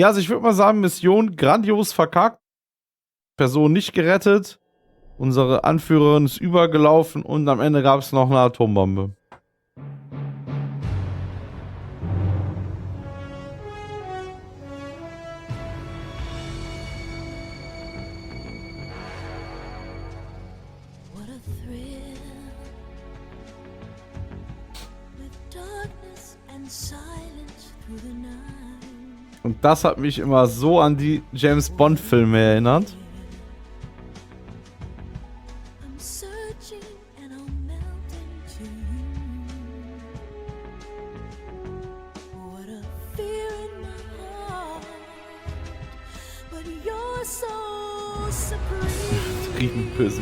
Ja, also ich würde mal sagen, Mission grandios verkackt. Person nicht gerettet. Unsere Anführerin ist übergelaufen und am Ende gab es noch eine Atombombe. Und das hat mich immer so an die James-Bond-Filme erinnert. Böse.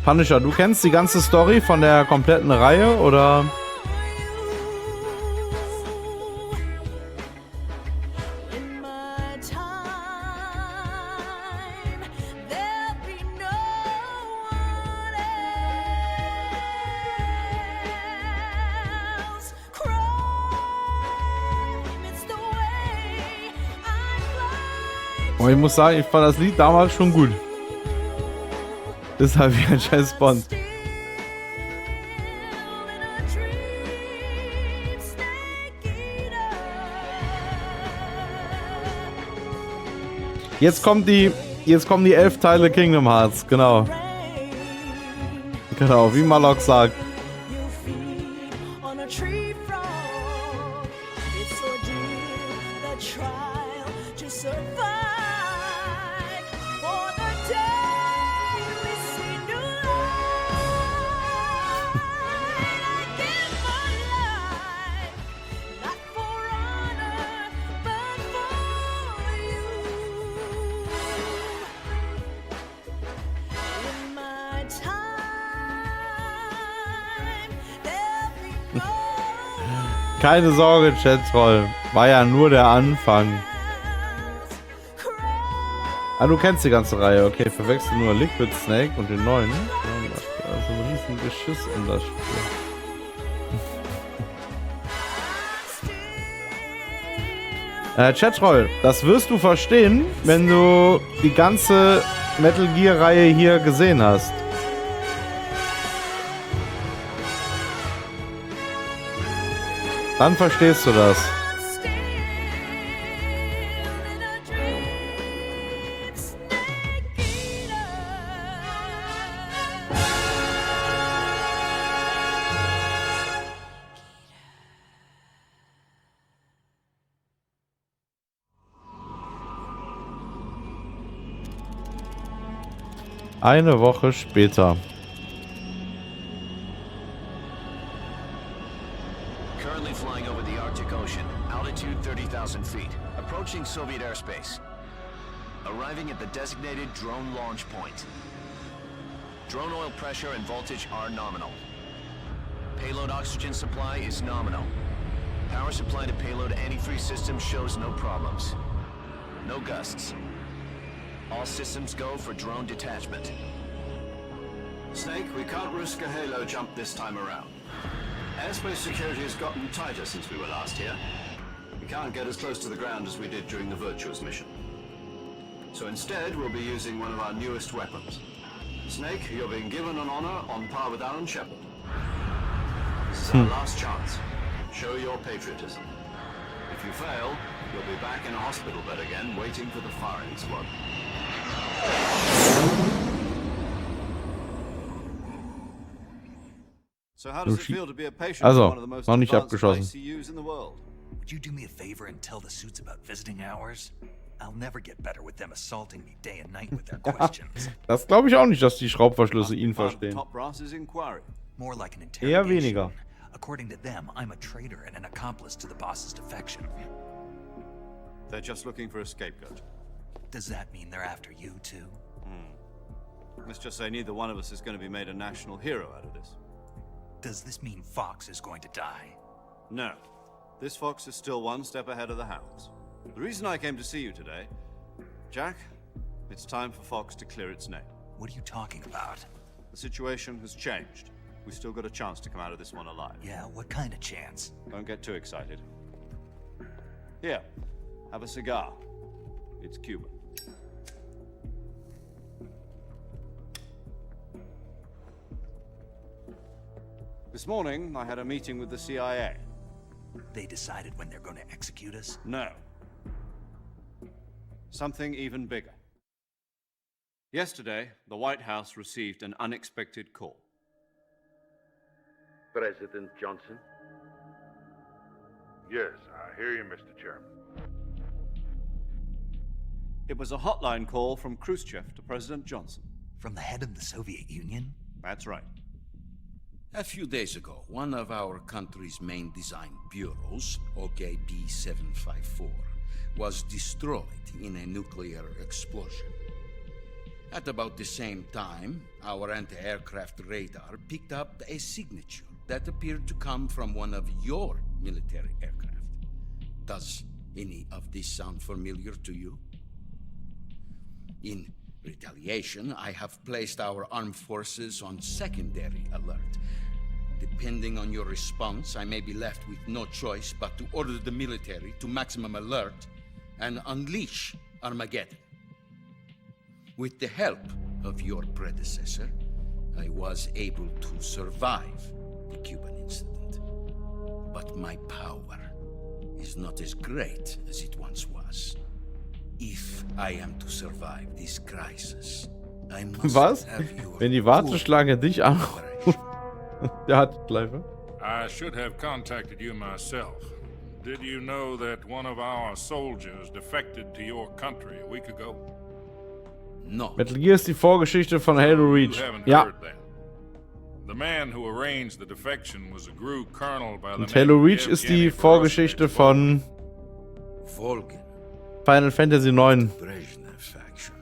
Punisher, du kennst die ganze Story von der kompletten Reihe, oder? Und ich muss sagen, ich fand das Lied damals schon gut. Deshalb wie ein scheiß Bond. Jetzt kommen die 11 Teile Kingdom Hearts, genau. Genau, wie Malok sagt. Keine Sorge, Chatroll. War ja nur der Anfang. Ah, du kennst die ganze Reihe. Okay, verwechsel nur Liquid Snake und den neuen. Also ein riesen Geschiss um das Spiel. Chatroll, das wirst du verstehen, wenn du die ganze Metal Gear Reihe hier gesehen hast. Dann verstehst du das. Eine Woche später. Approaching Soviet airspace. Arriving at the designated drone launch point. Drone oil pressure and voltage are nominal. Payload oxygen supply is nominal. Power supply to payload antifreeze system shows no problems. No gusts. All systems go for drone detachment. Snake, we can't risk a halo jump this time around. Airspace security has gotten tighter since we were last here. We can't get as close to the ground as we did during the Virtuous mission. So instead, we'll be using one of our newest weapons. Snake, you're being given an honor on par with Alan Shepard. This is our last chance. Show your patriotism. If you fail, you'll be back in a hospital bed again, waiting for the firing squad. So how does it feel to be a patient in one of the most advanced ICUs in the world? Would you do me a favor and tell the suits about visiting hours? I'll never get better with them assaulting me day and night with their questions. Das glaube ich auch nicht, dass die Schraubverschlüsse ihn verstehen. More like an interrogation. Eher weniger. According to them, I'm a traitor and an accomplice to the boss's defection. They're just looking for a scapegoat. Does that mean they're after you too? Let's just say neither one of us is going to be made a national hero out of this. Does this mean Fox is going to die? No. This fox is still one step ahead of the hounds. The reason I came to see you today, Jack, it's time for Fox to clear its name. What are you talking about? The situation has changed. we've still got a chance to come out of this one alive. Yeah, what kind of chance? Don't get too excited. Here, have a cigar. It's Cuban. This morning, I had a meeting with the CIA. They decided when they're going to execute us? No. Something even bigger. Yesterday, the White House received an unexpected call. President Johnson? Yes, I hear you, Mr. Chairman. It was a hotline call from Khrushchev to President Johnson. From the head of the Soviet Union? That's right. A few days ago, one of our country's main design bureaus, OKB 754, was destroyed in a nuclear explosion. At about the same time, our anti-aircraft radar picked up a signature that appeared to come from one of your military aircraft. Does any of this sound familiar to you? In retaliation, I have placed our armed forces on secondary alert. Depending on your response, I may be left with no choice but to order the military to maximum alert and unleash Armageddon. With the help of your predecessor, I was able to survive the Cuban incident. But my power is not as great as it once was. If I am to survive this crisis, I must Was? have your Wenn die Warteschlange dich anruft. Der hat Schleife. I should have contacted you myself. Did you know that one of our soldiers defected to your country a week ago? No. Metal Gear ist die Vorgeschichte von Halo Reach. You haven't Ja. heard that. The man who arranged the defection was a GRU colonel by the Und name Halo of Reach ist die Yevgeny Vorgeschichte von Volgin. Final Fantasy 9. Brezhnev faction.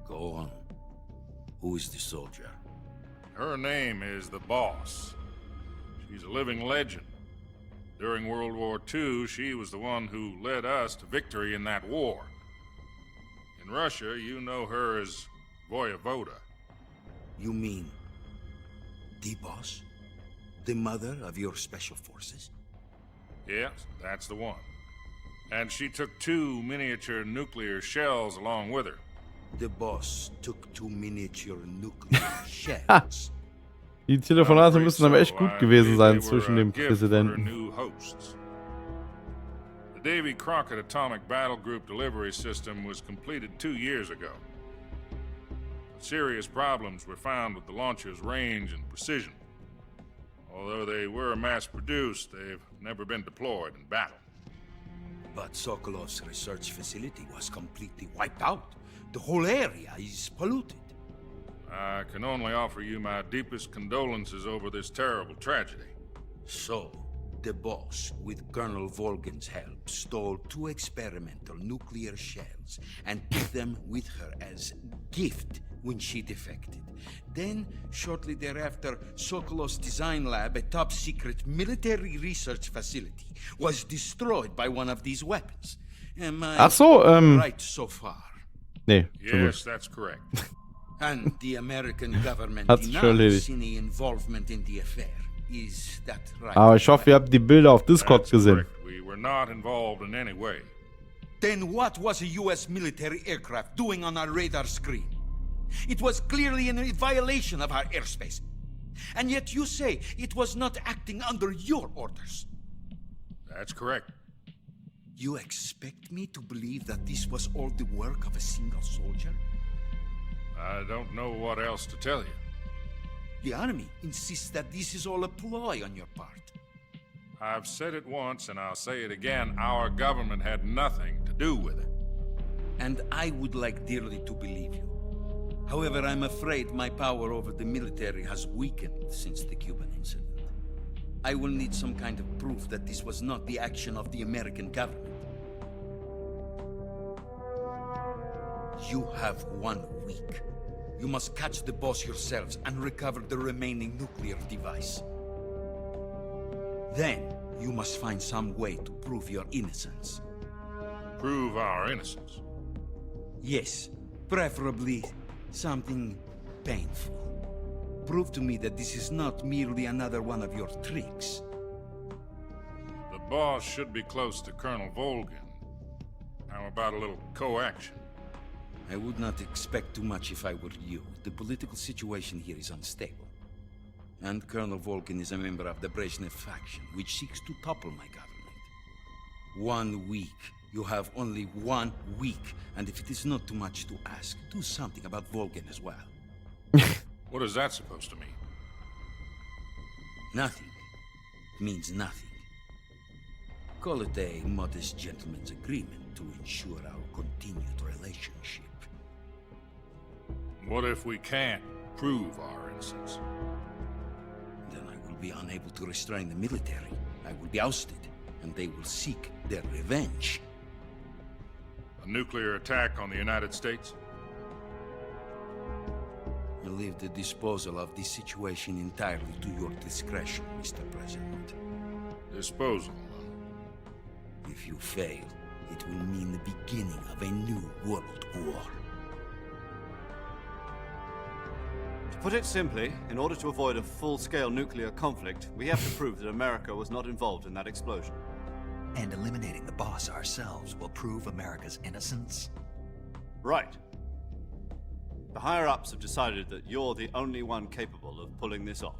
Go on. Who is the soldier? Her name is the Boss. She's a living legend. During World War II, she was the one who led us to victory in that war. In Russia, you know her as Voyevoda. You mean the boss? The mother of your special forces? Yes, that's the one. And she took 2 miniature nuclear shells along with her. The boss took 2 miniature nuclear shells. Die Telefonate I'm müssen aber echt afraid gut so. gewesen I sein believe they were zwischen a dem gift for her Präsidenten. new hosts. The Davy Crockett Atomic Battle Group delivery system was completed 2 years ago. Serious problems were found with the launcher's range and precision. Although they were mass-produced, they've never been deployed in battle. But Sokolov's research facility was completely wiped out. The whole area is polluted. I can only offer you my deepest condolences over this terrible tragedy. So, the boss, with Colonel Volgin's help, stole 2 experimental nuclear shells and took them with her as gift when she defected. Then, shortly thereafter, Sokolov's design lab, a top-secret military research facility, was destroyed by one of these weapons. Am I Ach so, right so far? nee, schon gut. Yes, that's correct. And the American government Hat sich schon denies erledigt. any involvement in the affair. Is that right? Aber ich hoffe, ihr habt die Bilder auf Discord That's gesehen. correct. We were not involved in any way. Then what was a U.S. military aircraft doing on our radar screen? It was clearly in violation of our airspace. And yet you say it was not acting under your orders. That's correct. You expect me to believe that this was all the work of a single soldier? I don't know what else to tell you. The army insists that this is all a ploy on your part. I've said it once and I'll say it again. Our government had nothing to do with it. And I would like dearly to believe you. However, I'm afraid my power over the military has weakened since the Cuban incident. I will need some kind of proof that this was not the action of the American government. You have 1 week. You must catch the boss yourselves and recover the remaining nuclear device. Then, you must find some way to prove your innocence. Prove our innocence. Yes, preferably something painful. Prove to me that this is not merely another one of your tricks. The boss should be close to Colonel Volgin. How about a little coaction? I would not expect too much if I were you. The political situation here is unstable. And Colonel Volgin is a member of the Brezhnev faction, which seeks to topple my government. 1 week. You have only 1 week. And if it is not too much to ask, do something about Volgin as well. What is that supposed to mean? Nothing. It means nothing. Call it a modest gentleman's agreement to ensure our continued relationship. What if we can't prove our innocence? Then I will be unable to restrain the military. I will be ousted, and they will seek their revenge. A nuclear attack on the United States? I leave the disposal of this situation entirely to your discretion, Mr. President. Disposal. If you fail, it will mean the beginning of a new world war. To put it simply, in order to avoid a full-scale nuclear conflict, we have to prove that America was not involved in that explosion. And eliminating the boss ourselves will prove America's innocence? Right. The higher-ups have decided that you're the only one capable of pulling this off.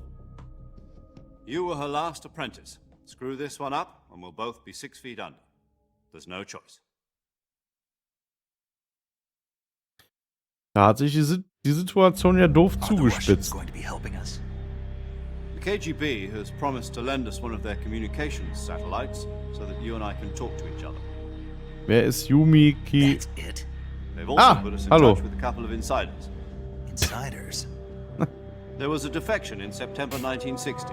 You were her last apprentice. Screw this one up, and we'll both be 6 feet under. There's no choice. Da hat sich die Situation ja doof Are the Russians zugespitzt. going to be helping us? The KGB has promised to lend us one of their communications satellites so that you and I can talk to each other. Wer ist Yumiki? That's it? They've also put us in hallo. touch with a couple of insiders. Insiders? There was a defection in September 1960.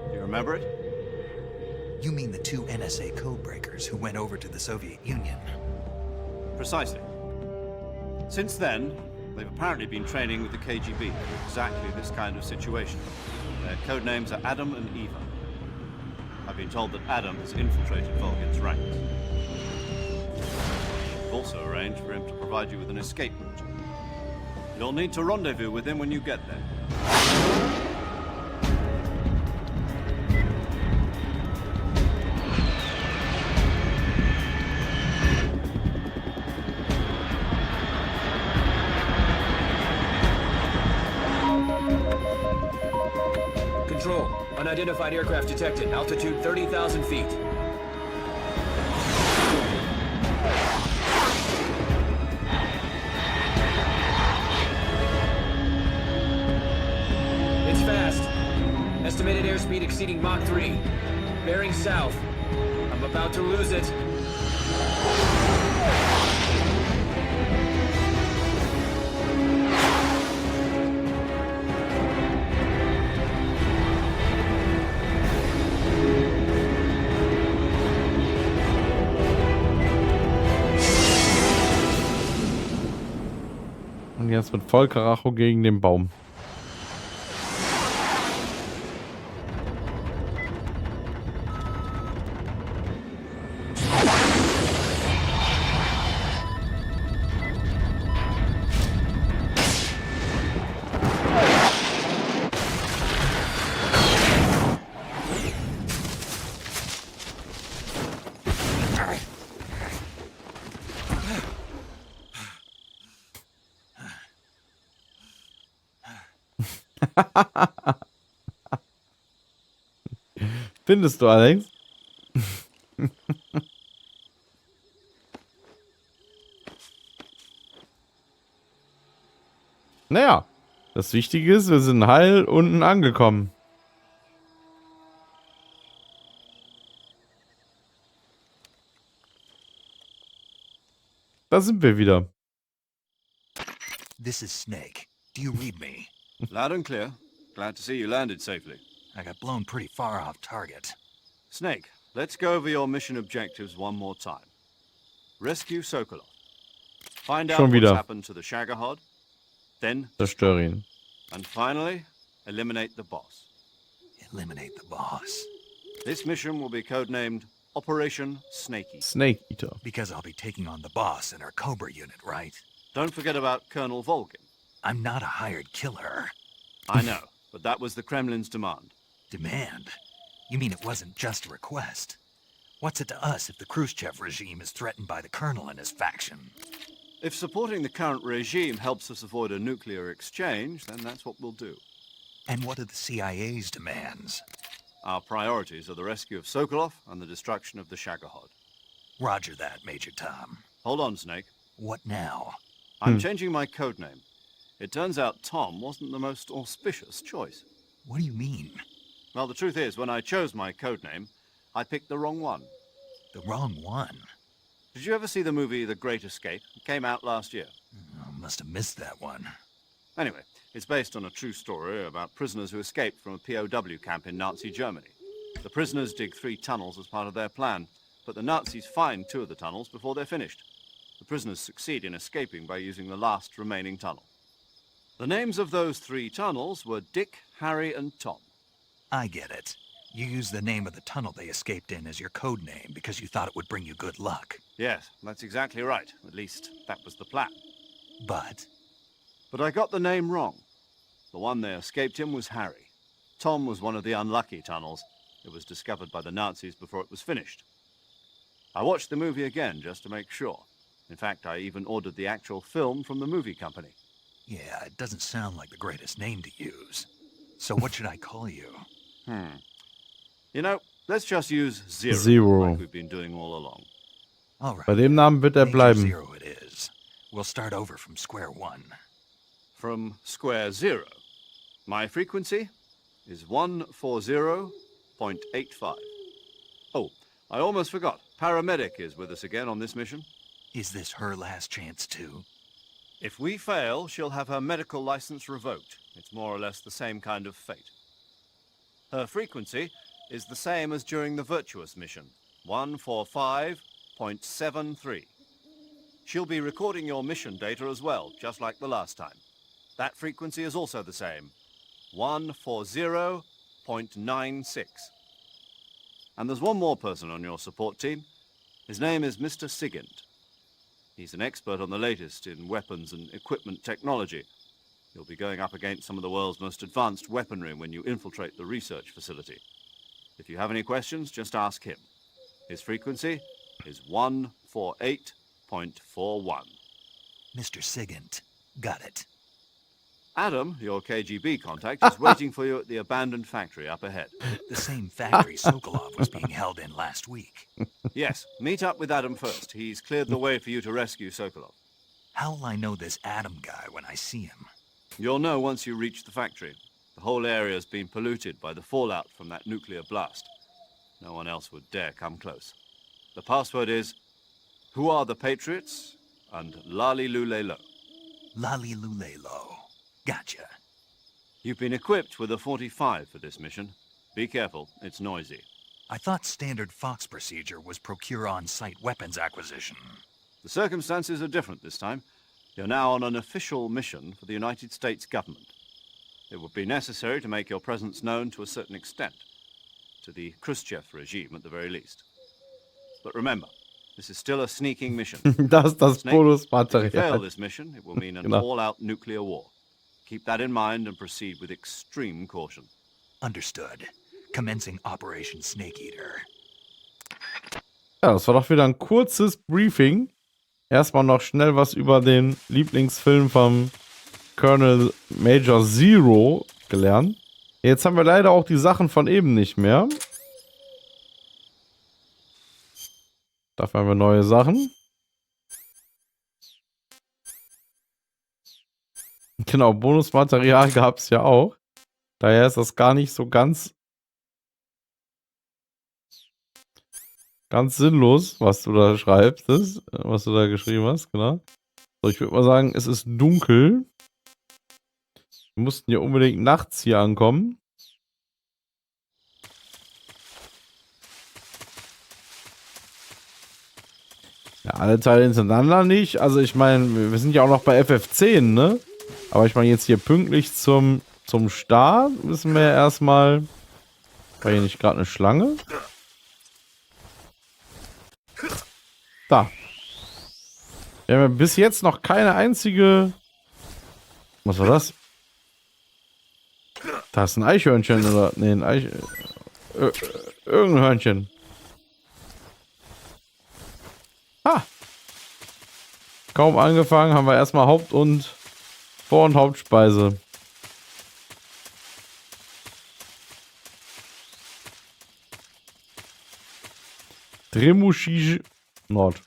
Do you remember it? You mean the 2 NSA codebreakers who went over to the Soviet Union? Precisely. Since then, they've apparently been training with the KGB for exactly this kind of situation. Their code names are Adam and Eva. I've been told that Adam has infiltrated Volgin's ranks. I've also arranged for him to provide you with an escape route. You'll need to rendezvous with him when you get there. Control. Unidentified aircraft detected. Altitude 30,000 feet. It's fast. Estimated airspeed exceeding Mach 3. Bearing south. I'm about to lose it. Und jetzt mit Vollkaracho gegen den Baum. Findest du, Alex? Naja, das Wichtige ist, wir sind heil unten angekommen. Da sind wir wieder. This is Snake. Do you read me? Loud and clear. Glad to see you landed safely. I got blown pretty far off target. Snake, let's go over your mission objectives one more time. Rescue Sokolov. Find out Schon what's wieder. happened to the Shagohod. Then, Zerstöre ihn. and finally, eliminate the boss. Eliminate the boss. This mission will be codenamed Operation Snakey. Snake Eater. Because I'll be taking on the boss in our Cobra unit, right? Don't forget about Colonel Volgin. I'm not a hired killer. I know, but that was the Kremlin's demand. Demand? You mean it wasn't just a request? What's it to us if the Khrushchev regime is threatened by the colonel and his faction? If supporting the current regime helps us avoid a nuclear exchange, then that's what we'll do. And what are the CIA's demands? Our priorities are the rescue of Sokolov and the destruction of the Shagohod. Roger that, Major Tom. Hold on, Snake. What now? I'm changing my codename. It turns out Tom wasn't the most auspicious choice. What do you mean? Well, the truth is, when I chose my codename, I picked the wrong one. The wrong one? Did you ever see the movie The Great Escape? It came out last year. Oh, must have missed that one. Anyway, it's based on a true story about prisoners who escaped from a POW camp in Nazi Germany. The prisoners dig 3 tunnels as part of their plan, but the Nazis find 2 of the tunnels before they're finished. The prisoners succeed in escaping by using the last remaining tunnel. The names of those 3 tunnels were Dick, Harry, and Tom. I get it. You used the name of the tunnel they escaped in as your code name because you thought it would bring you good luck. Yes, that's exactly right. At least, that was the plan. But But I got the name wrong. The one they escaped in was Harry. Tom was one of the unlucky tunnels. It was discovered by the Nazis before it was finished. I watched the movie again just to make sure. In fact, I even ordered the actual film from the movie company. yeah, it doesn't sound like the greatest name to use. So what should I call you? You know, let's just use Zero, Zero. like we've been doing all along. All right. Bei dem Namen wird er Major bleiben. Zero it is. We'll start over from square one. From square 0. My frequency is 140.85. Oh, I almost forgot. Paramedic is with us again on this mission. Is this her last chance too? If we fail, she'll have her medical license revoked. It's more or less the same kind of fate. Her frequency is the same as during the Virtuous mission, 145.73. She'll be recording your mission data as well, just like the last time. That frequency is also the same, 140.96. And there's one more person on your support team. His name is Mr. Sigint. He's an expert on the latest in weapons and equipment technology. You'll be going up against some of the world's most advanced weaponry when you infiltrate the research facility. If you have any questions, just ask him. His frequency is 148.41. Mr. Sigint. Got it. Adam, your KGB contact, is waiting for you at the abandoned factory up ahead. The same factory Sokolov was being held in last week. Yes, meet up with Adam first. He's cleared the way for you to rescue Sokolov. How will I know this Adam guy when I see him? You'll know once you reach the factory. The whole area's been polluted by the fallout from that nuclear blast. No one else would dare come close. The password is, "Who are the Patriots?" and "Lali Lulelo." Lali Lulelo. Gotcha. You've been equipped with a 45 for this mission. Be careful, it's noisy. I thought standard Fox procedure was procure on-site weapons acquisition. The circumstances are different this time. You're now on an official mission for the United States government. It would be necessary to make your presence known to a certain extent, to the Khrushchev regime at the very least. But remember, this is still a sneaking mission. Das ist das Snake, if you fail Bonusmaterial. this mission, it will mean an Genau. all-out nuclear war. Keep that in mind and proceed with extreme caution. Understood. Commencing Operation Snake Eater. Ja, das war doch wieder ein kurzes Briefing. Erstmal noch schnell was über den Lieblingsfilm vom Colonel Major Zero gelernt. Jetzt haben wir leider auch die Sachen von eben nicht mehr. Dafür haben wir neue Sachen. Genau, Bonusmaterial gab es ja auch. Daher ist das gar nicht so ganz sinnlos, was du da schreibst, was du da geschrieben hast, genau. So, ich würde mal sagen, es ist dunkel. Wir mussten ja unbedingt nachts hier ankommen. Ja, alle Teile hintereinander nicht. Also ich meine, wir sind ja auch noch bei FF10, ne? Aber ich meine jetzt hier pünktlich zum Start müssen wir ja erstmal... War hier nicht gerade eine Schlange? Da. Wir haben ja bis jetzt noch keine einzige... Was war das? Da ist ein Eichhörnchen oder. Nee, ein irgendein Hörnchen. Ah! Kaum angefangen, haben wir erstmal Haupt- und Vor- und Hauptspeise. Dremuschige Nord.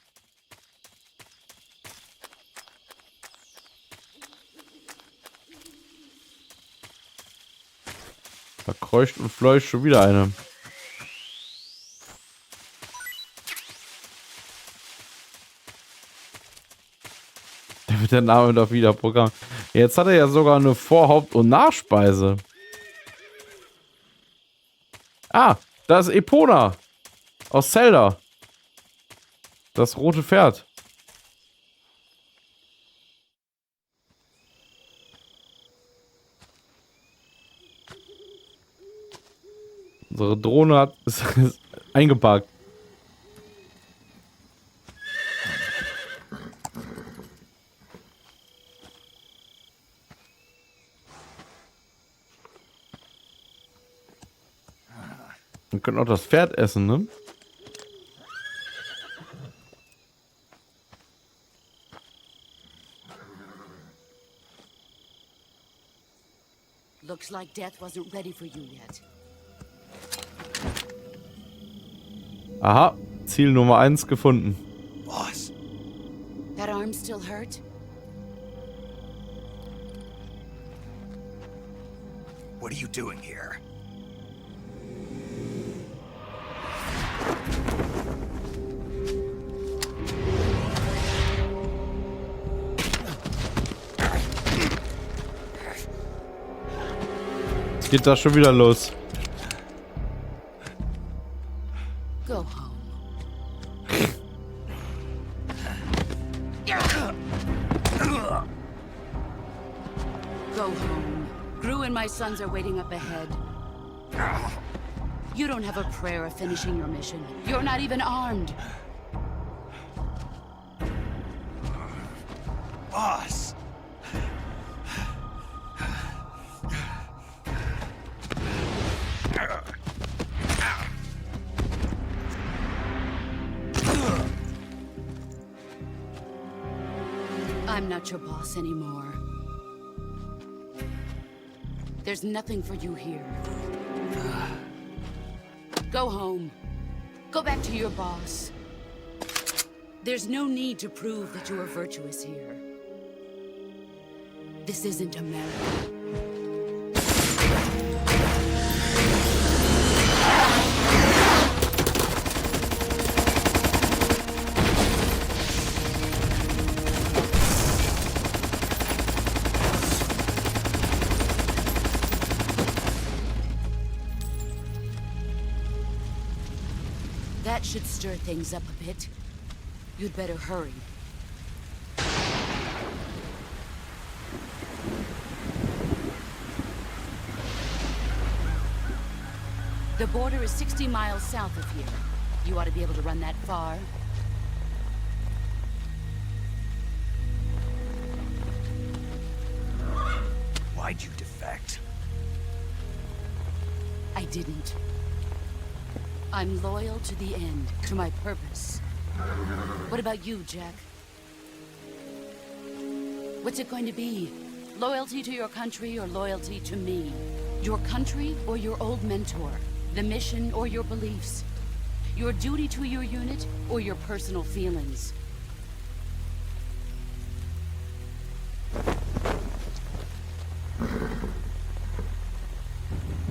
Da kreucht und fleucht schon wieder eine. Da wird der Name doch wieder Programm. Jetzt hat er ja sogar eine Vor-, Haupt- und Nachspeise. Ah, da ist Epona. Aus Zelda. Das rote Pferd. Unsere Drohne ist eingeparkt. Wir können auch das Pferd essen, ne? Looks like death wasn't ready for you yet. Aha, Ziel Nummer 1 gefunden. Boss, That arm still hurt? what are you doing here? Geht das schon wieder los? Go home. Go home. Gru and my sons are waiting up ahead. You don't have a prayer of finishing your mission. You're not even armed. Boss! I'm not your boss anymore. There's nothing for you here. Go home. Go back to your boss. There's no need to prove that you are virtuous here. This isn't America. That should stir things up a bit. You'd better hurry. The border is 60 miles south of here. You ought to be able to run that far. Why'd you defect? I didn't. I'm loyal to the end, to my purpose. What about you, Jack? What's it going to be? Loyalty to your country or loyalty to me? Your country or your old mentor? The mission or your beliefs? Your duty to your unit or your personal feelings?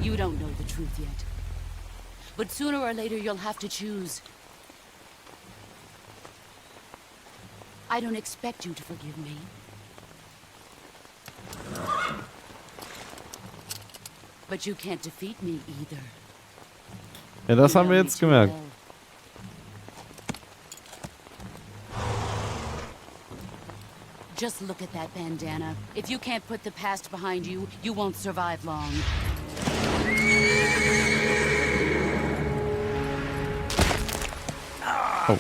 You don't know the truth yet. But sooner or later, you'll have to choose. I don't expect you to forgive me. But you can't defeat me either. Ja, das You haben wir know me jetzt too gemerkt. well. Just look at that bandana. If you can't put the past behind you, you won't survive long. Oh.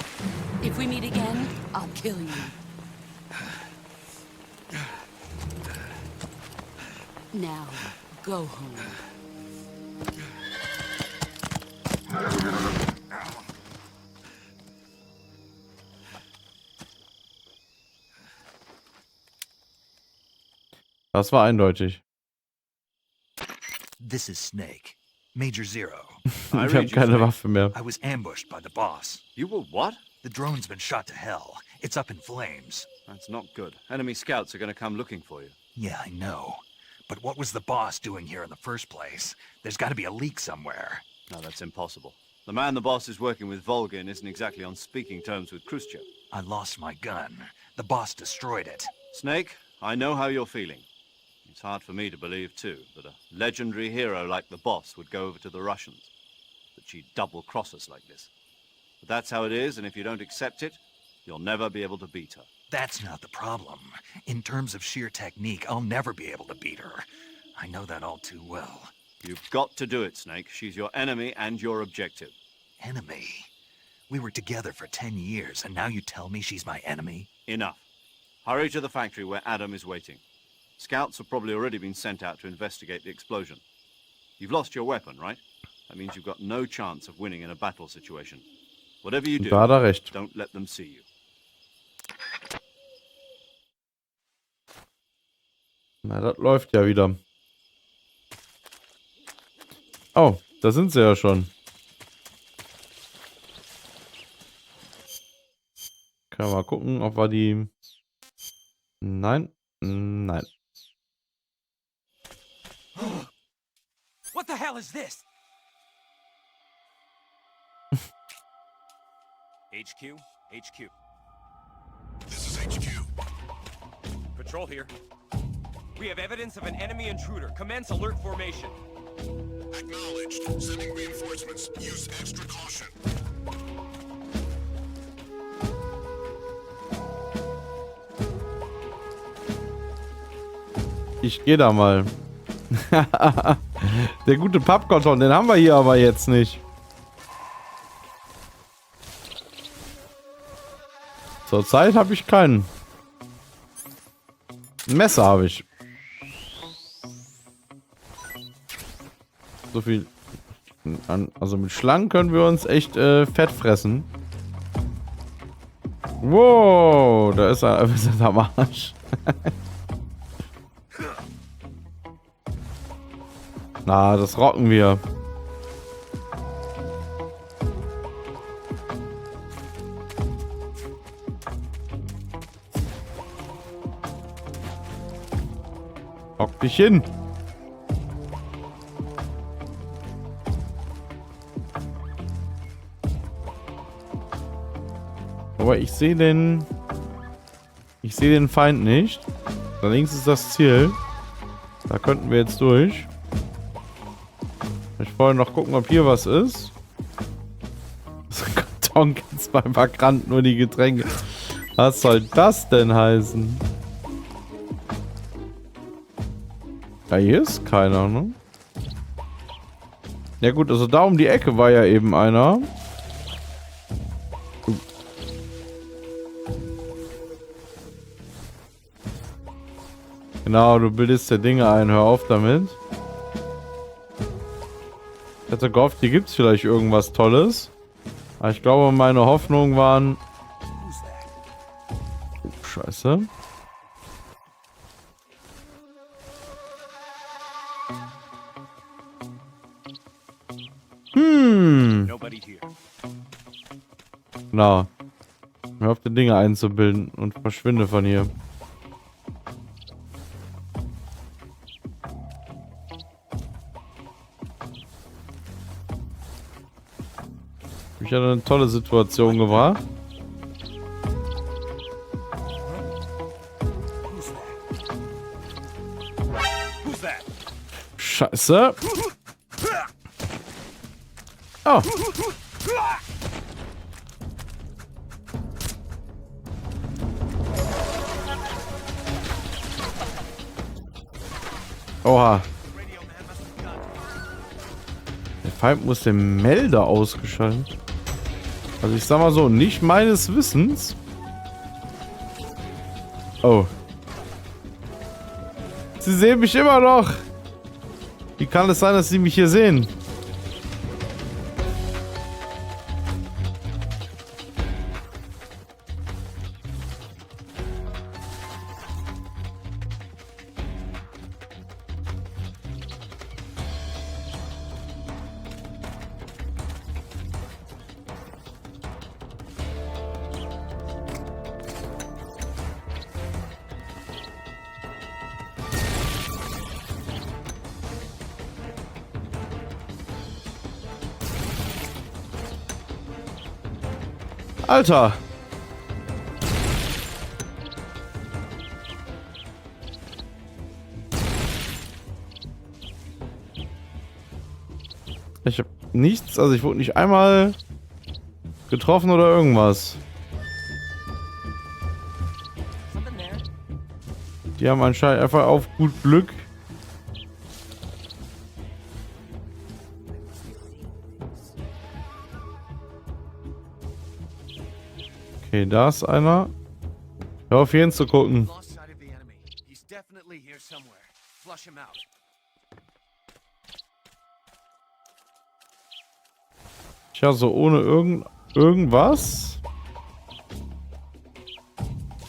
If we meet again, I'll kill you. Now, go home. Das war eindeutig. This is Snake. Major Zero. Ich habe keine Waffe mehr. I was ambushed by the boss. You were what? The drone's been shot to hell. It's up in flames. That's not good. Enemy scouts are going to come looking for you. Yeah, I know. But what was the boss doing here in the first place? There's got to be a leak somewhere. No, that's impossible. The man the boss is working with, Volgin, isn't exactly on speaking terms with Khrushchev. I lost my gun. The boss destroyed it. Snake, I know how you're feeling. It's hard for me to believe, too, that a legendary hero like the boss would go over to the Russians. That she'd double-cross us like this. But that's how it is, and if you don't accept it, you'll never be able to beat her. That's not the problem. In terms of sheer technique, I'll never be able to beat her. I know that all too well. You've got to do it, Snake. She's your enemy and your objective. Enemy? We were together for 10 years, and now you tell me she's my enemy? Enough. Hurry to the factory where Adam is waiting. Scouts have probably already been sent out to investigate the explosion. You've lost your weapon, right? That means you've got no chance of winning in a battle situation. Whatever you do, Da hat er recht. don't let them see you. Na, das läuft ja wieder. Oh, da sind sie ja schon. Können wir mal gucken, ob wir die... Nein. Nein. What the hell is this? HQ? HQ. This is HQ. Patrol here. We have evidence of an enemy intruder. Commence alert formation. Acknowledged. Sending reinforcements. Use extra caution. Ich gehe da mal. Der gute Pappkarton, den haben wir hier aber jetzt nicht. Zurzeit habe ich keinen. Ein Messer habe ich. So viel. Also mit Schlangen können wir uns echt fett fressen. Wow, da ist er. Wir sind am Arsch. Na, das rocken wir. Hock dich hin. Aber ich sehe den... Ich sehe den Feind nicht. Da links ist das Ziel. Da könnten wir jetzt durch. Ich wollte noch gucken, ob hier was ist. Das Karton gibt's beim Verkrannt nur die Getränke. Was soll das denn heißen? Ja, hier ist keiner, ne? Ja gut, also da um die Ecke war ja eben einer. Genau, du bildest dir Dinge ein, hör auf damit. Ich hätte gehofft, hier gibt es vielleicht irgendwas Tolles. Aber ich glaube, meine Hoffnungen waren... Oh, scheiße. Genau. Hör auf, die Dinge einzubilden und verschwinde von hier. Ich hatte eine tolle Situation gebracht. Scheiße. Oh. Oha. Der Feind muss den Melder ausgeschaltet. Also ich sag mal so, nicht meines Wissens. Oh. Sie sehen mich immer noch. Wie kann es sein, dass sie mich hier sehen? Alter! Ich hab nichts, also ich wurde nicht einmal getroffen oder irgendwas. Die haben anscheinend einfach auf gut Glück. Okay, da ist einer. Hör auf, hier hinzugucken. Tja, so ohne irgendwas.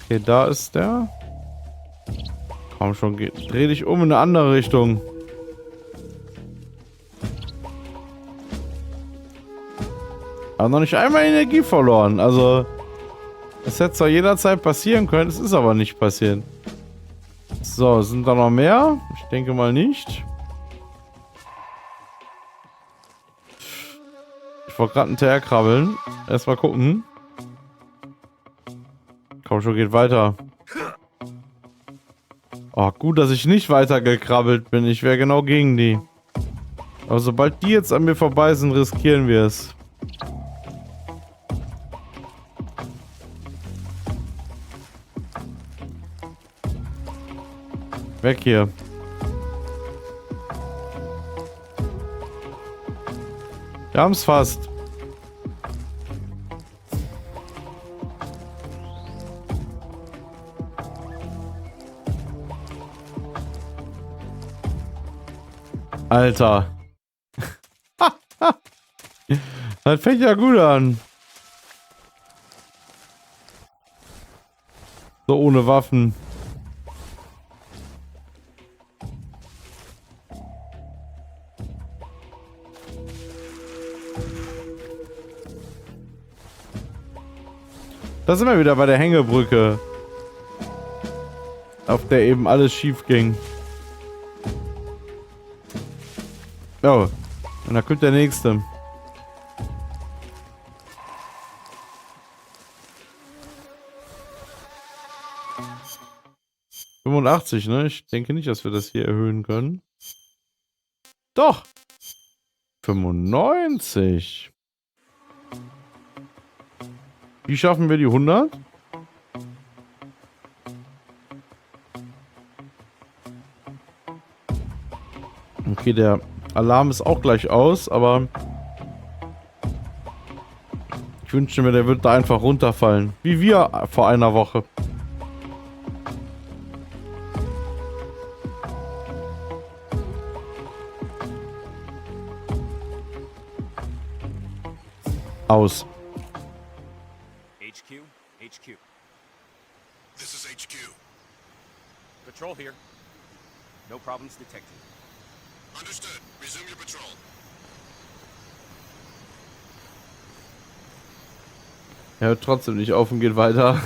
Okay, da ist der. Komm schon, dreh dich um in eine andere Richtung. Aber noch nicht einmal Energie verloren. Also, es hätte zwar jederzeit passieren können, es ist aber nicht passiert. So, sind da noch mehr? Ich denke mal nicht. Ich wollte gerade hinterher krabbeln. Erstmal gucken. Komm schon, geht weiter. Oh, gut, dass ich nicht weiter gekrabbelt bin. Ich wäre genau gegen die. Aber sobald die jetzt an mir vorbei sind, riskieren wir es. Weg hier. Wir haben es fast. Alter. Das fängt ja gut an. So ohne Waffen. Da sind wir wieder bei der Hängebrücke. Auf der eben alles schief ging. Oh, und da kommt der nächste. ...85, ne? Ich denke nicht, dass wir das hier erhöhen können. Doch! 95. Wie schaffen wir die 100? Okay, der Alarm ist auch gleich aus, aber ich wünschte mir, der wird da einfach runterfallen. Wie wir vor einer Woche. Aus. HQ. This is HQ. Patrol here. No problems detected. Understood. Resume your patrol. Er hört trotzdem nicht auf und geht weiter.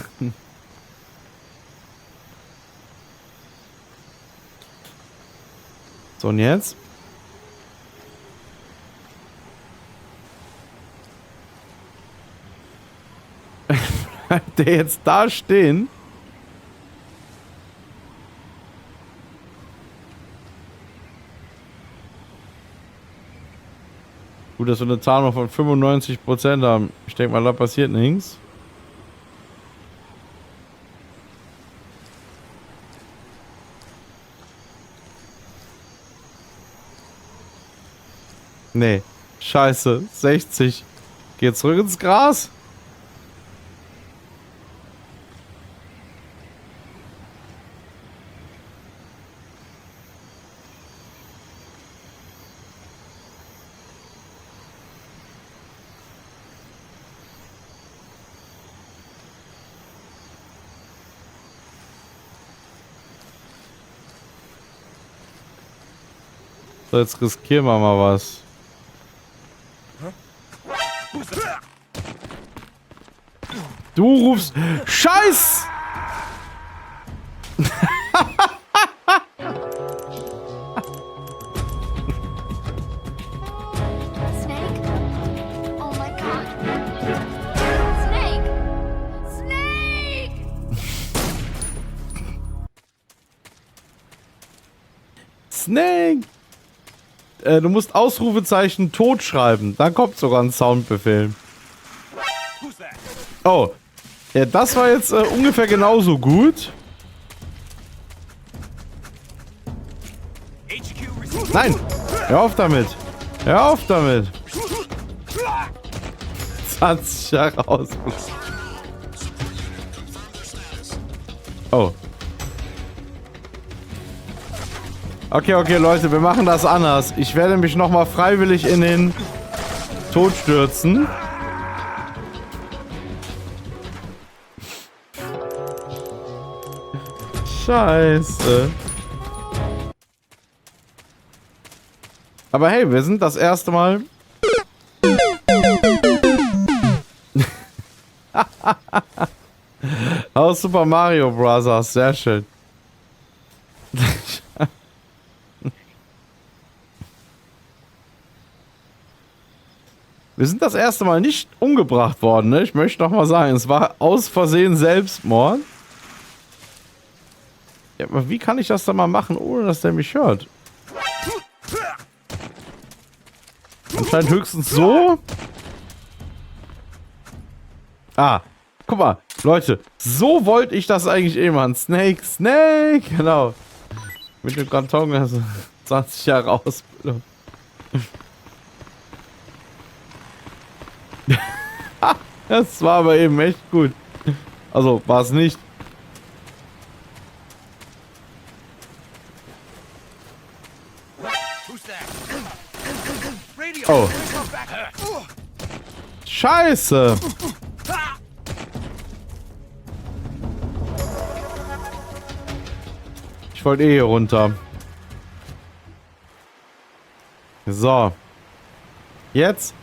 So, und jetzt? Bleibt der jetzt da stehen? Gut, dass wir eine Tarnung von 95% haben. Ich denke mal, da passiert nichts. Nee. Scheiße. 60. Geht zurück ins Gras. So, jetzt riskieren wir mal was. Du rufst... Scheiß! Snake? Oh my god. Snake! du musst Ausrufezeichen tot schreiben. Dann kommt sogar ein Soundbefehl. Oh. Ja, das war jetzt ungefähr genauso gut. Nein! Hör auf damit! Hör auf damit! 20 Jahre aus. Oh. Okay, okay, Leute, wir machen das anders. Ich werde mich nochmal freiwillig in den Tod stürzen. Scheiße. Aber hey, wir sind das erste Mal... Aus Super Mario Bros. Sehr schön. Wir sind das erste Mal nicht umgebracht worden, ne? Ich möchte noch mal sagen, es war aus Versehen Selbstmord. Ja, aber wie kann ich das dann mal machen, ohne dass der mich hört? Anscheinend höchstens so. Ah, guck mal, Leute, so wollte ich das eigentlich eh machen. Snake, Snake, genau. Mit dem Karton, also 20 Jahre Ausbildung. Das war aber eben echt gut. Also, war es nicht. Oh. Scheiße. Ich wollte eh hier runter. So. Jetzt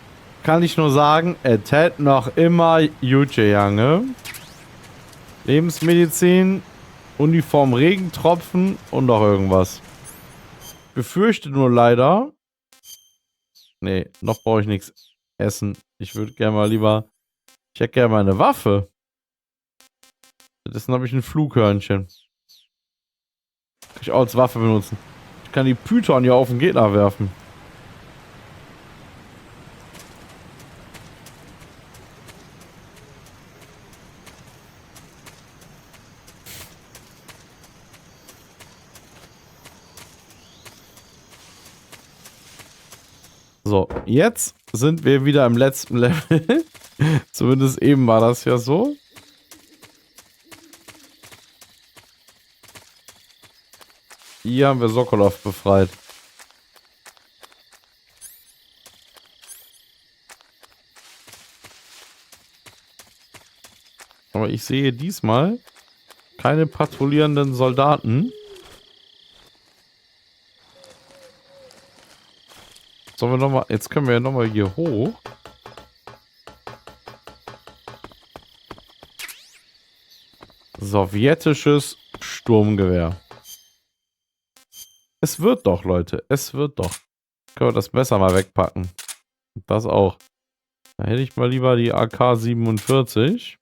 kann ich nur sagen, es hat noch immer Juche Jange. Lebensmedizin, Uniform Regentropfen und noch irgendwas. Befürchte nur leider. Nee, noch brauche ich nichts essen. Ich würde gerne mal lieber... Ich hätte gerne mal eine Waffe. Stattdessen habe ich ein Flughörnchen. Kann ich auch als Waffe benutzen. Ich kann die Python hier auf den Gegner werfen. So, jetzt sind wir wieder im letzten Level. Zumindest eben war das ja so. Hier haben wir Sokolov befreit. Aber ich sehe diesmal keine patrouillierenden Soldaten. Sollen wir nochmal... Jetzt können wir ja nochmal hier hoch. Sowjetisches Sturmgewehr. Es wird doch, Leute. Es wird doch. Können wir das Messer mal wegpacken. Das auch. Da hätte ich mal lieber die AK-47.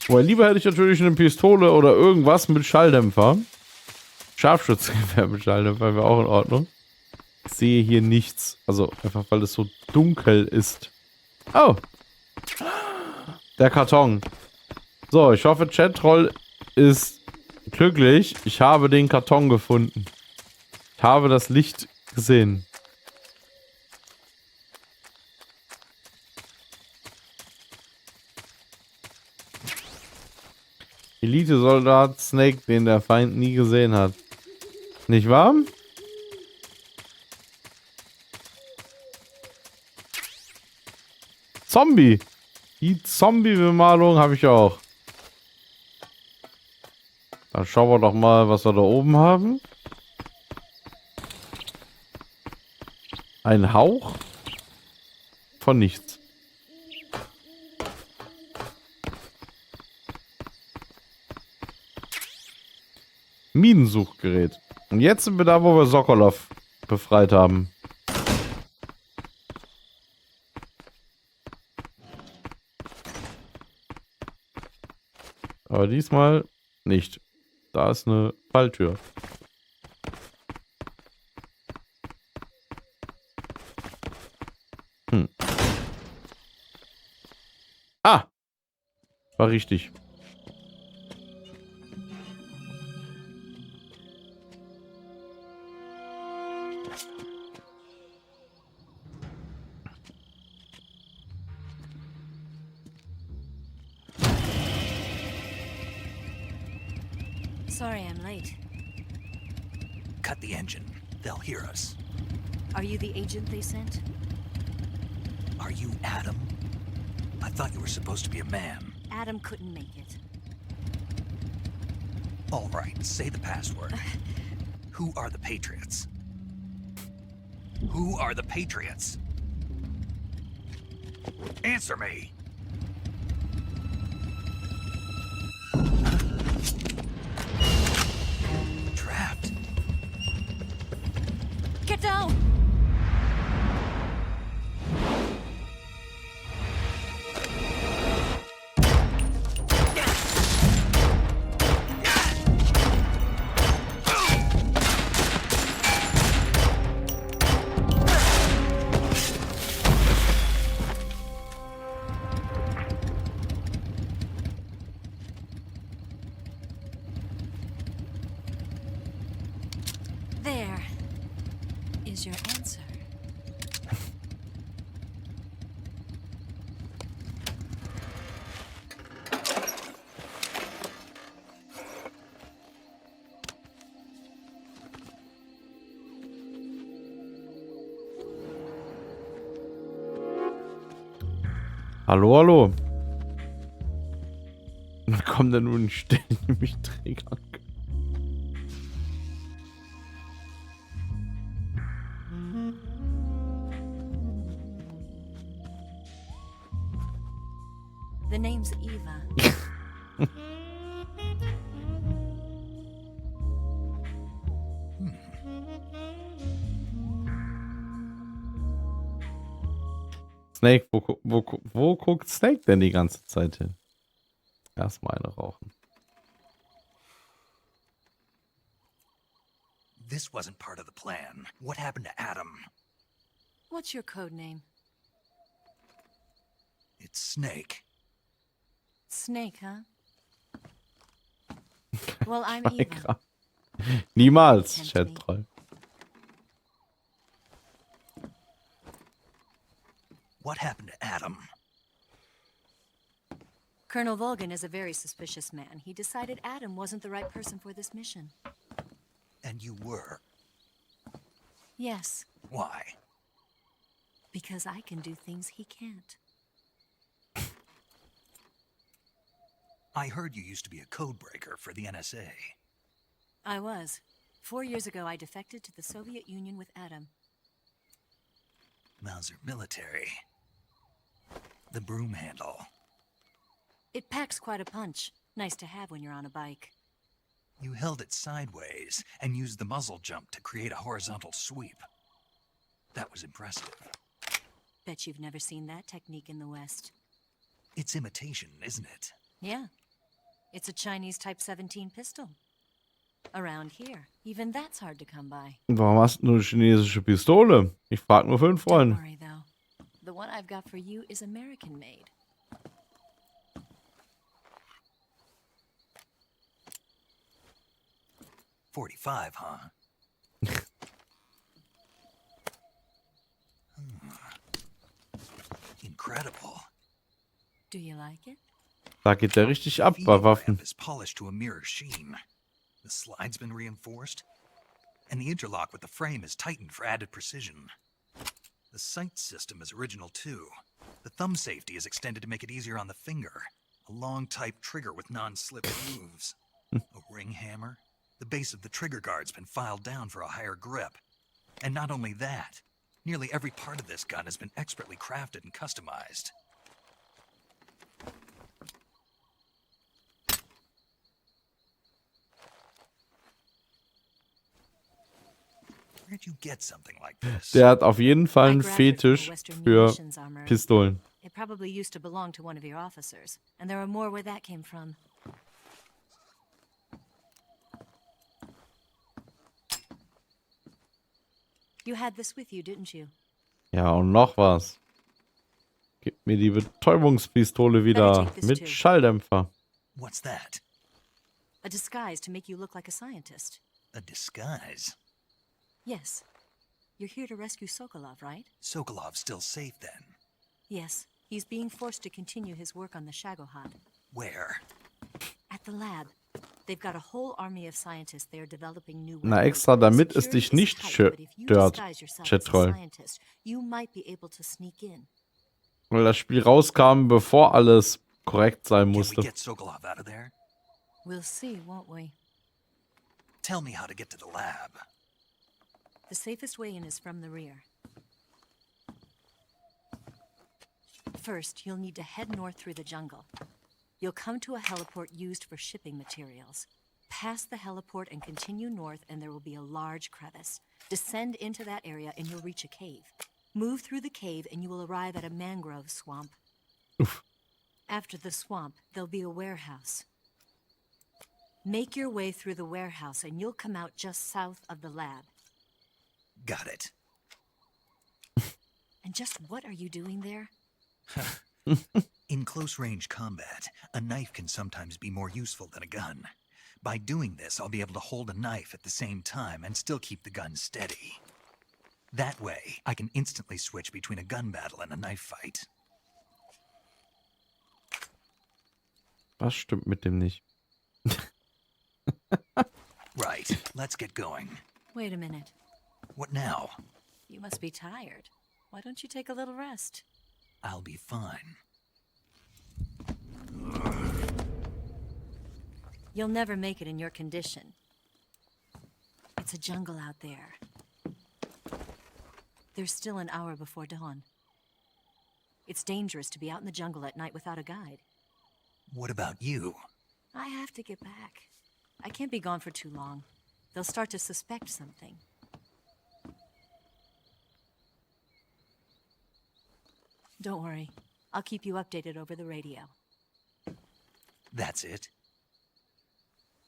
Weil lieber hätte ich natürlich eine Pistole oder irgendwas mit Schalldämpfer. Scharfschützengewehr mit Schalldämpfer wäre auch in Ordnung. Ich sehe hier nichts. Also einfach, weil es so dunkel ist. Oh. Der Karton. So, ich hoffe, Chatroll ist glücklich. Ich habe den Karton gefunden. Ich habe das Licht gesehen. Elite-Soldat Snake, den der Feind nie gesehen hat. Nicht wahr? Zombie. Die Zombie-Bemalung habe ich auch. Dann schauen wir doch mal, was wir da oben haben. Ein Hauch von nichts. Minensuchgerät. Und jetzt sind wir da, wo wir Sokolov befreit haben. Aber diesmal nicht. Da ist eine Falltür. Ah! War richtig. Sorry I'm late. Cut the engine. They'll hear us. Are you the agent they sent? Are you Adam? I thought you were supposed to be a man. Adam couldn't make it. All right, say the password. Who are the Patriots? Who are the Patriots? Answer me! Trapped. Get down! There is your answer. Hallo, hallo. Wie kommen denn nun Stellen, die mich triggern? The name's Eva. Snake, wo guckt Snake denn die ganze Zeit hin? Erstmal eine rauchen. This wasn't part of the plan. What happened to Adam? What's your code name? It's Snake. Snake, huh? Well, I'm Eva. Niemals, Chat 3. What happened to Adam? Colonel Volgan is a very suspicious man. He decided Adam wasn't the right person for this mission. And you were. Yes, Why? because I can do things he can't. I heard you used to be a codebreaker for the NSA. I was. 4 years ago, I defected to the Soviet Union with Adam. Mauser military. The broom handle. It packs quite a punch. Nice to have when you're on a bike. You held it sideways and used the muzzle jump to create a horizontal sweep. That was impressive. Bet you've never seen that technique in the West. It's imitation, isn't it? Yeah. It's a Chinese Type 17 pistol. Around here, even that's hard to come by. Warum hast du eine chinesische Pistole? Ich frag nur für einen Don't Freund. worry, though. The one I've got for you is American-made. .45, huh? Incredible. Do you like it? Da geht der richtig ab bei Feed Waffen. ramp is polished to a mirror sheen. The slide's been reinforced, and the interlock with the frame is tightened for added precision. The sight system is original too. The thumb safety is extended to make it easier on the finger. A long type trigger with non-slip grooves. A ring hammer. The base of the trigger guard's been filed down for a higher grip. And not only that, nearly every part of this gun has been expertly crafted and customized. Where'd you get something like this? Der hat auf jeden Fall I einen grabbed it from the Fetisch Western für Munitions Armory. Pistolen. It probably used to belong to one of your officers, and there are more where that came from. You had this with you, didn't you? Ja, und noch was. Gib mir die Betäubungspistole wieder mit Schalldämpfer. What's that? A disguise to make you look like a scientist. A disguise? Yes. You're here to rescue Sokolov, right? Sokolov's still safe then? Yes. He's being forced to continue his work on the Shagohod. Where? At the lab. They've got a whole army of scientists there developing new Na, weapons. extra damit es dich Security nicht is tight, but if you stört, disguise yourself as a Chat-Troll. scientist, you might be able to sneak in. Weil das Spiel rauskam, bevor alles korrekt sein Can we musste. get Sokolov out of there? We'll see, won't we? Tell me how to get to the lab. The safest way in is from the rear. First, you'll need to head north through the jungle. You'll come to a heliport used for shipping materials. Pass the heliport and continue north, and there will be a large crevice. Descend into that area, and you'll reach a cave. Move through the cave, and you will arrive at a mangrove swamp. Oof. After the swamp, there'll be a warehouse. Make your way through the warehouse, and you'll come out just south of the lab. Got it. And just what are you doing there? In close-range combat, a knife can sometimes be more useful than a gun. By doing this, I'll be able to hold a knife at the same time and still keep the gun steady. That way, I can instantly switch between a gun battle and a knife fight. Was stimmt mit dem nicht? Right, let's get going. Wait a minute. What now? You must be tired. Why don't you take a little rest? I'll be fine. You'll never make it in your condition. It's a jungle out there. There's still an hour before dawn. It's dangerous to be out in the jungle at night without a guide. What about you? I have to get back. I can't be gone for too long. They'll start to suspect something. Don't worry. I'll keep you updated over the radio. That's it?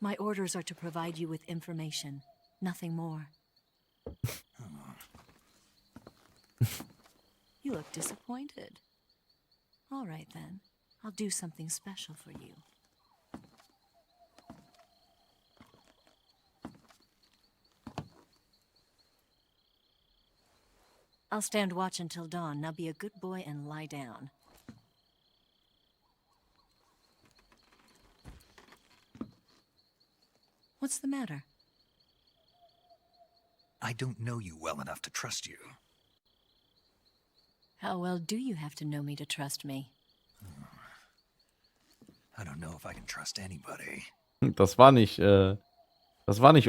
My orders are to provide you with information, nothing more. You look disappointed. All right then. I'll do something special for you. I'll stand watch until dawn. Now be a good boy and lie down. What's the matter? I don't know you well enough to trust you. How well do you have to know me to trust me? I don't know if I can trust anybody. Das war nicht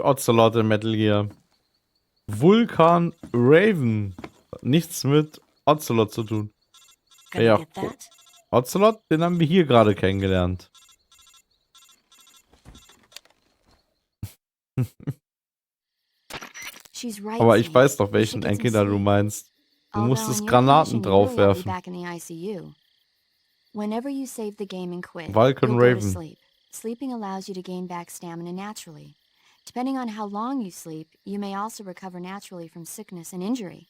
Ocelot in Metal Gear. Vulkan Raven. Nichts mit Ocelot zu tun. Gonna Ja, get that? Ocelot, den haben wir hier gerade kennengelernt. She's right, Aber ich Sam. weiß doch, You welchen should get some Enkinder du sleep. meinst. Du Although musstest in your Granaten condition, you really ought to be draufwerfen. back in the ICU. Whenever you save the game and quit, Vulcan you'll go to Raven. sleep. Sleeping allows you to gain back stamina naturally. Depending on how long you sleep, you may also recover naturally from sickness and injury.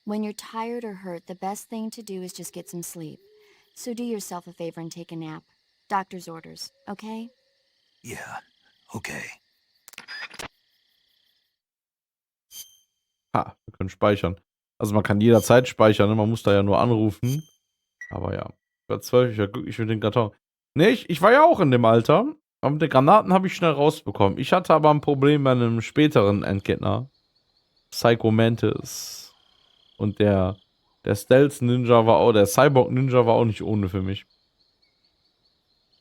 When you're tired or hurt, the best thing to do is just get some sleep. So do yourself a favor and take a nap. Doctor's orders, okay? Yeah, okay. Ha, wir können speichern. Also man kann jederzeit speichern, ne? Man muss da ja nur anrufen. Aber ja, ich war 12, ich war glücklich mit dem Karton. Ne, ich war ja auch in dem Alter. Aber mit den Granaten habe ich schnell rausbekommen. Ich hatte aber ein Problem bei einem späteren Endgegner. Psycho Mantis. Und der Stealth Ninja war auch, der Cyborg Ninja war auch nicht ohne für mich.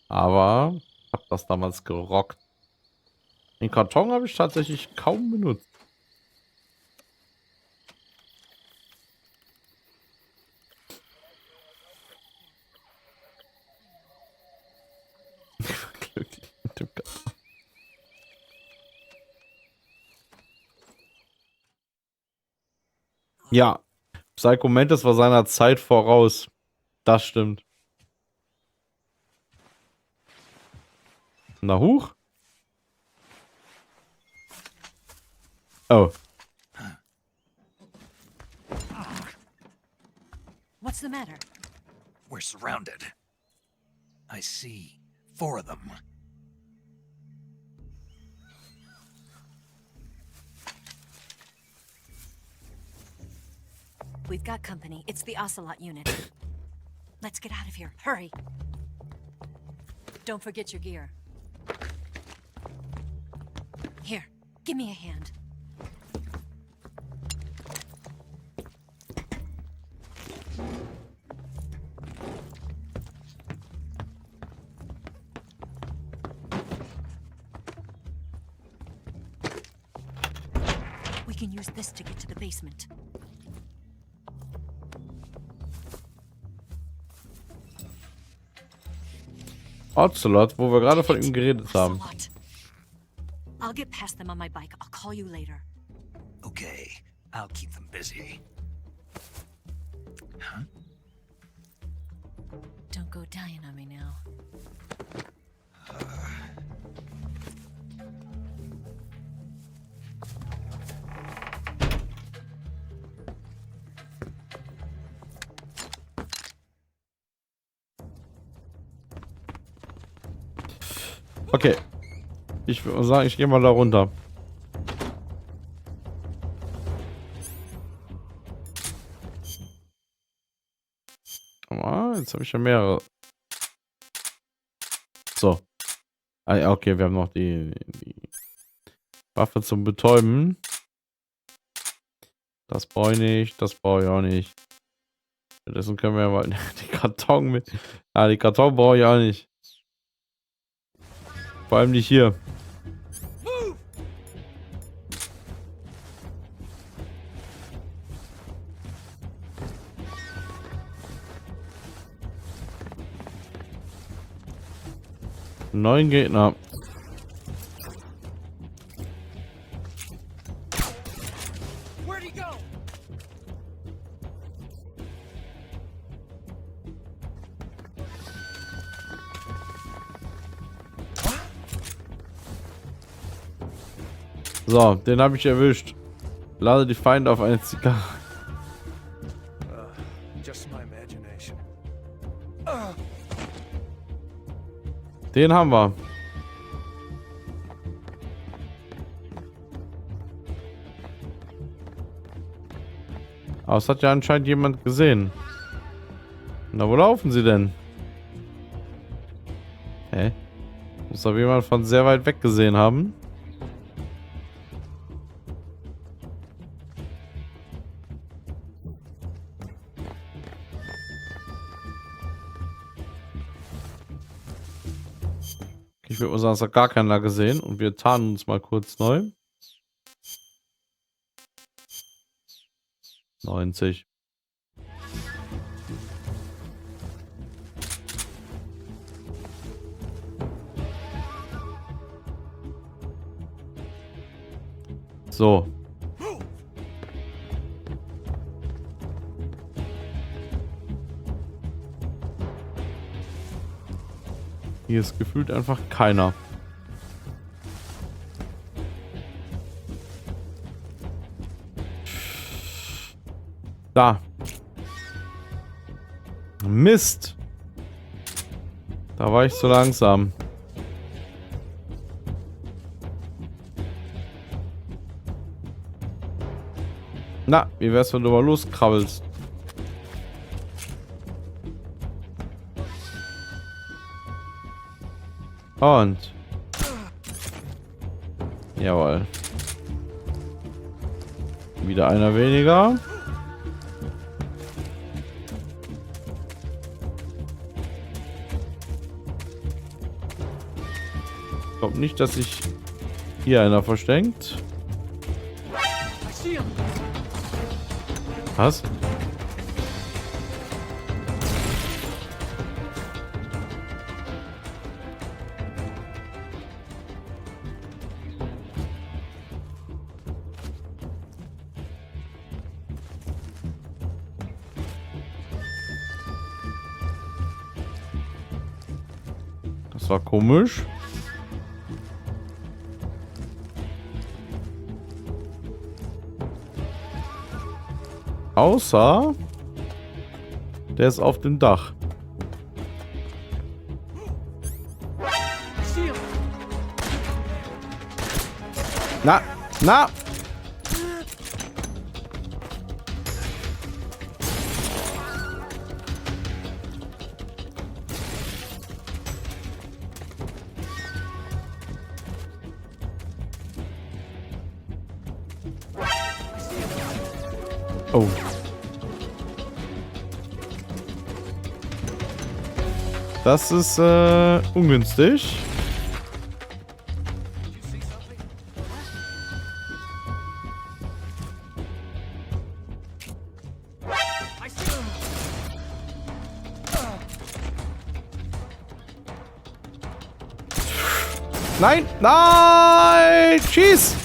Aber ich habe das damals gerockt. Den Karton habe ich tatsächlich kaum benutzt. Glücklich mit dem Karton. Ja, Psycho Mantis war seiner Zeit voraus. Das stimmt. Na huch. What's the matter? We're surrounded. I see 4 of them. We've got company. It's the Ocelot unit. Let's get out of here. Hurry. Don't forget your gear. Here, give me a hand. We can use this to get to the basement. Ocelot, wo wir gerade von ihm geredet haben. Ocelot. I'll get past them on my bike. I'll call you later. Okay, I'll keep them busy. Huh? Don't go dying on me now. Okay. Ich würde sagen, ich gehe mal da runter. Oh, jetzt habe ich ja mehrere. So. Ah, ja, okay, wir haben noch die Waffe zum Betäuben. Das brauche ich nicht, das brauche ich auch nicht. Stattdessen können wir ja mal die Karton mit. Ah, die Karton brauche ich auch nicht. Vor allem nicht hier. Neun Gegner. Where'd he go? So, den habe ich erwischt. Lade die Feinde auf eine Zigarre. Just my imagination. Den haben wir. Aber es hat ja anscheinend jemand gesehen. Na, wo laufen sie denn? Hä? Muss doch jemand von sehr weit weg gesehen haben. Ich würde mal sagen, es hat gar keiner gesehen. Und wir tarnen uns mal kurz neu. 90. So. Hier ist gefühlt einfach keiner. Da. Mist. Da war ich zu langsam. Na, wie wär's, wenn du mal loskrabbelst? Und. Jawohl. Wieder einer weniger. Kommt nicht, dass sich hier einer versteckt. Was? Das war komisch. Außer Der ist auf dem Dach. Na, na! Oh. Das ist ungünstig. Nein! Nein! Schieß!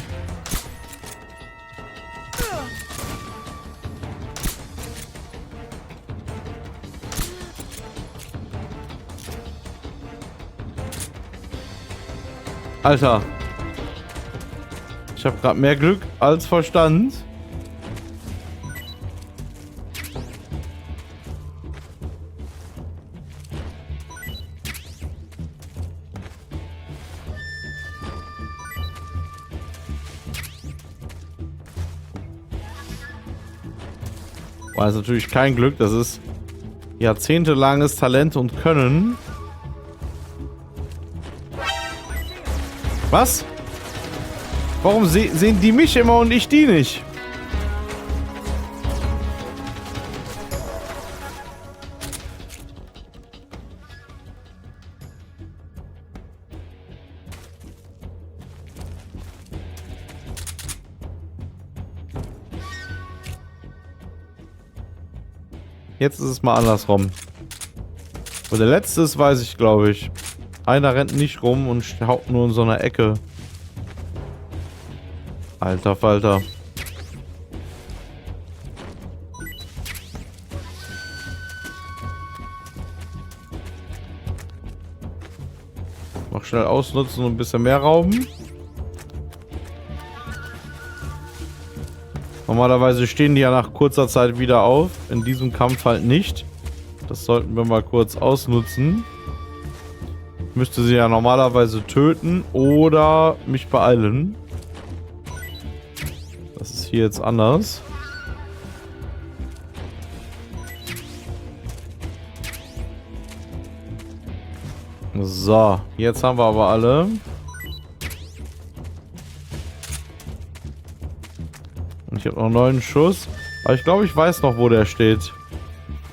Alter. Ich habe gerade mehr Glück als Verstand. War es natürlich kein Glück, das ist jahrzehntelanges Talent und Können. Was? Warum sehen die mich immer und ich die nicht? Jetzt ist es mal andersrum. Und der letzte ist, weiß ich, glaube ich. Einer rennt nicht rum und haut nur in so einer Ecke. Alter Falter. Noch schnell ausnutzen und ein bisschen mehr rauben. Normalerweise stehen die ja nach kurzer Zeit wieder auf. In diesem Kampf halt nicht. Das sollten wir mal kurz ausnutzen. Ich müsste sie ja normalerweise töten oder mich beeilen. Das ist hier jetzt anders. So, jetzt haben wir aber alle. Und ich habe noch 9 Schuss. Aber ich glaube, ich weiß noch, wo der steht.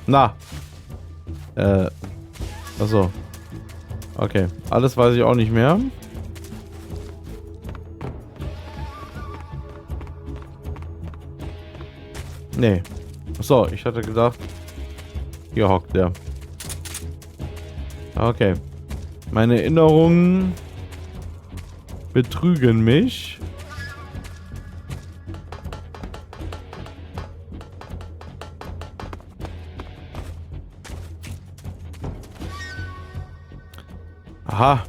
Na. Achso. Okay. Alles weiß ich auch nicht mehr. Nee. Achso, ich hatte gedacht, hier hockt der. Okay. Meine Erinnerungen betrügen mich. Aha.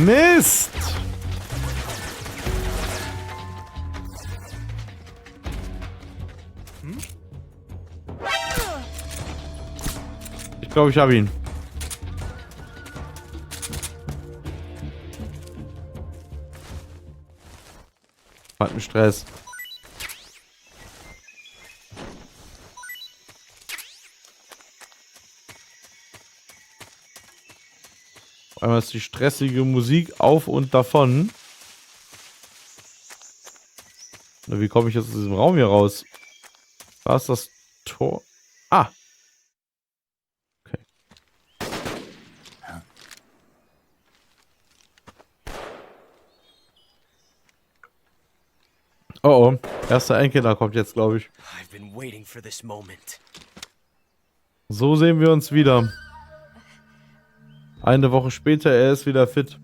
Mist! Ich glaube, ich habe ihn. Hat einen Stress. Auf einmal ist die stressige Musik auf und davon. Na, wie komme ich jetzt aus diesem Raum hier raus? Da ist das Tor. Ah! Okay. Oh oh. Erster Enkelkinder kommt jetzt, glaube ich. So sehen wir uns wieder. Eine Woche später, er ist wieder fit.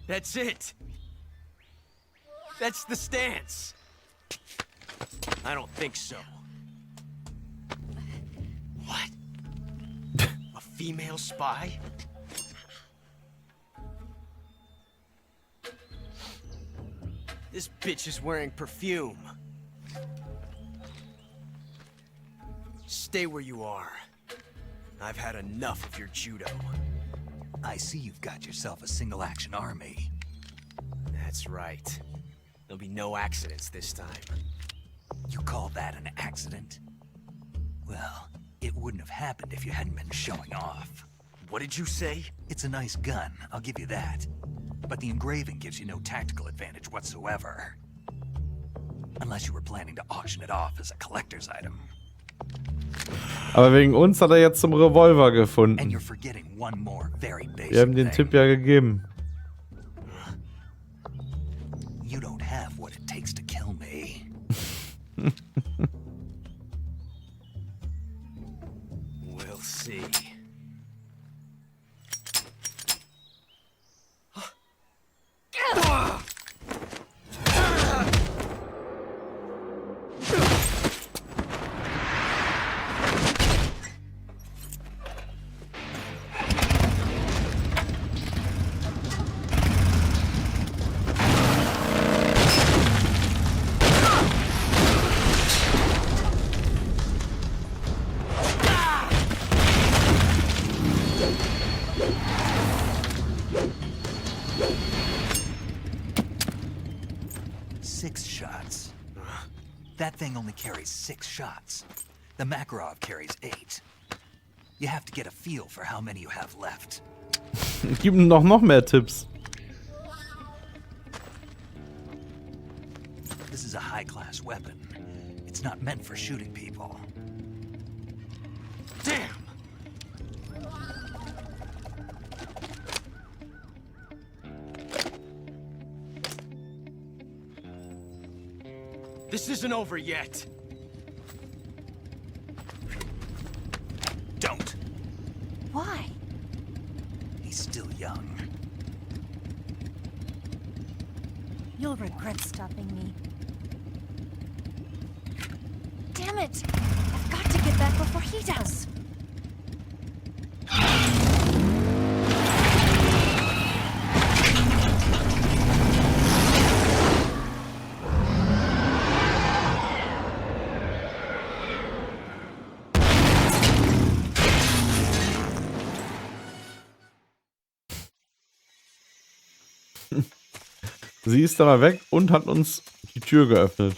That's it. That's the stance. I don't think so. What? female spy? This bitch is wearing perfume. Stay where you are. I've had enough of your judo. I see you've got yourself a single-action army. That's right. There'll be no accidents this time. You call that an accident? Well, it wouldn't have happened if you hadn't been showing off. What did you say? It's a nice gun, I'll give you that. But the engraving gives you no tactical advantage whatsoever. Unless you were planning to auction it off as a collector's item. Aber wegen uns hat er jetzt zum Revolver And gefunden. you're forgetting one more very basic Wir haben den thing. Tipp ja gegeben. You don't have what it takes to kill me. We'll see. That thing only carries 6 shots. The Makarov carries 8. You have to get a feel for how many you have left. Gib ihm doch noch mehr Tipps. This is a high-class weapon. It's not meant for shooting people. Damn! This isn't over yet. Don't. Why? He's still young. You'll regret stopping me. Damn it! I've got to get back before he does. Sie ist aber weg und hat uns die Tür geöffnet.